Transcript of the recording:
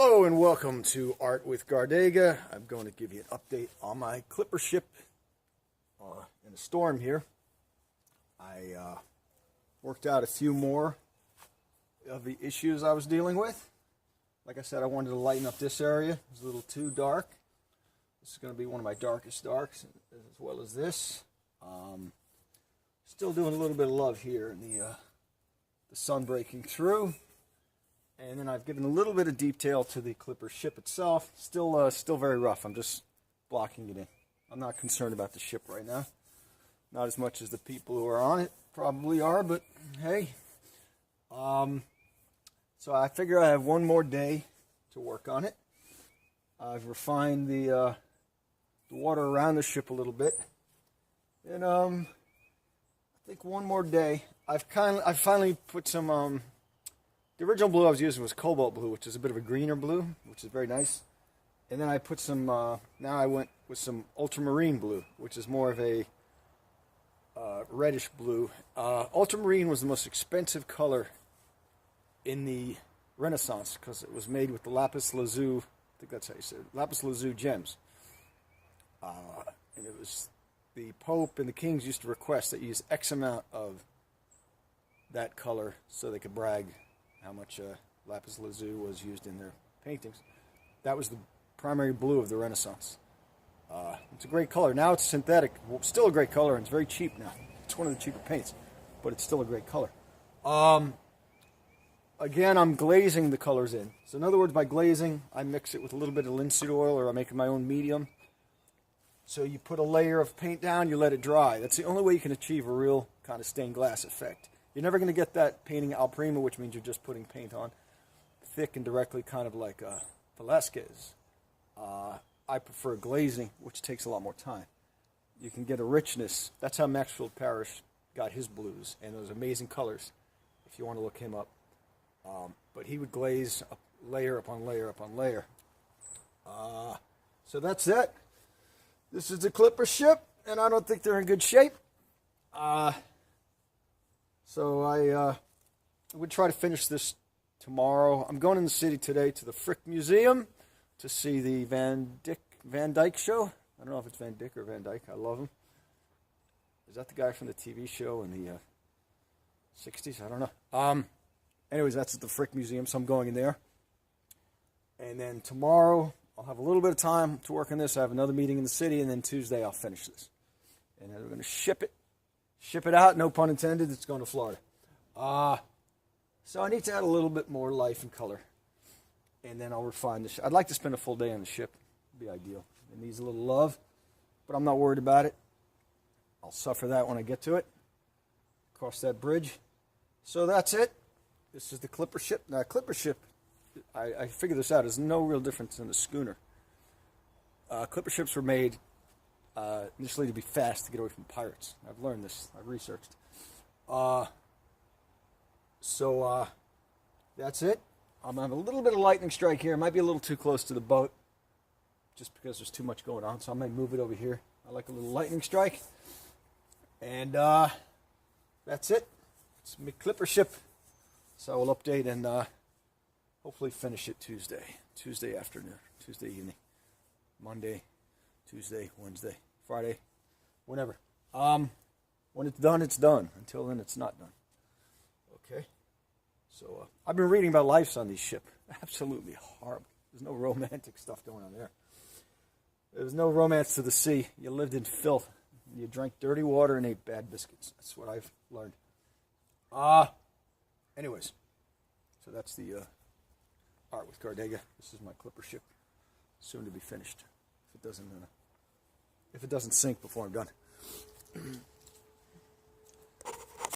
Hello and welcome to Art with Gardega. I'm going to give you an update on my clipper ship in a storm here. I worked out a few more of the issues I was dealing with. Like I said, I wanted to lighten up this area. It was a little too dark. This is going to be one of my darkest darks, as well as this. Still doing a little bit of love here in the sun breaking through. And then I've given a little bit of detail to the clipper ship itself. Still very rough. I'm just blocking it in. I'm not concerned about the ship right now. Not as much as the people who are on it probably are, but hey. So I figure I have one more day to work on it. I've refined the water around the ship a little bit, and I think one more day. I've finally put some. The original blue I was using was cobalt blue, which is a bit of a greener blue, which is very nice. And then I put some, now I went with some ultramarine blue, which is more of a reddish blue. Ultramarine was the most expensive color in the Renaissance because it was made with the lapis lazuli, I think that's how you say it, lapis lazuli gems. And it was, the Pope and the kings used to request that you use X amount of that color so they could brag how much lapis lazuli was used in their paintings. That was the primary blue of the Renaissance. It's a great color. Now it's synthetic. Well, still a great color, and it's very cheap now. It's one of the cheaper paints, but it's still a great color. Again, I'm glazing the colors in. So in other words, by glazing, I mix it with a little bit of linseed oil, or I make my own medium. So you put a layer of paint down, you let it dry. That's the only way you can achieve a real kind of stained glass effect. You're never going to get that painting al primo, which means you're just putting paint on thick and directly, kind of like Velasquez. I prefer glazing, which takes a lot more time. You can get a richness. That's how Maxfield Parrish got his blues and those amazing colors, if you want to look him up. But he would glaze layer upon layer upon layer. So that's it. This is the clipper ship, and I don't think they're in good shape. So I would try to finish this tomorrow. I'm going in the city today to the Frick Museum to see the Van Dyke show. I don't know if it's Van Dyck or Van Dyke. I love him. Is that the guy from the TV show in the 60s? I don't know. Anyways, that's at the Frick Museum, so I'm going in there. And then tomorrow, I'll have a little bit of time to work on this. I have another meeting in the city, and then Tuesday I'll finish this. And then we're going to ship it out, no pun intended. It's going to Florida. So I need to add a little bit more life and color. And then I'll refine the ship. I'd like to spend a full day on the ship. It'd be ideal. It needs a little love, but I'm not worried about it. I'll suffer that when I get to it. Cross that bridge. So that's it. This is the clipper ship. Now, clipper ship, I figured this out. There's no real difference in the schooner. Clipper ships were made initially to be fast, to get away from pirates. I've learned this. I've researched. So that's it. I'm having a little bit of lightning strike here. It might be a little too close to the boat, just because there's too much going on. So I might move it over here. I like a little lightning strike. And that's it. It's my clipper ship. So we'll update and hopefully finish it Tuesday afternoon, Tuesday evening, Monday, Tuesday, Wednesday, Friday, whenever. When it's done, it's done. Until then, it's not done. Okay? So I've been reading about lives on these ships. Absolutely horrible. There's no romantic stuff going on there. There's no romance to the sea. You lived in filth. You drank dirty water and ate bad biscuits. That's what I've learned. Anyways, so that's the Art with Gardega. This is my clipper ship, soon to be finished. If it doesn't sink before I'm done.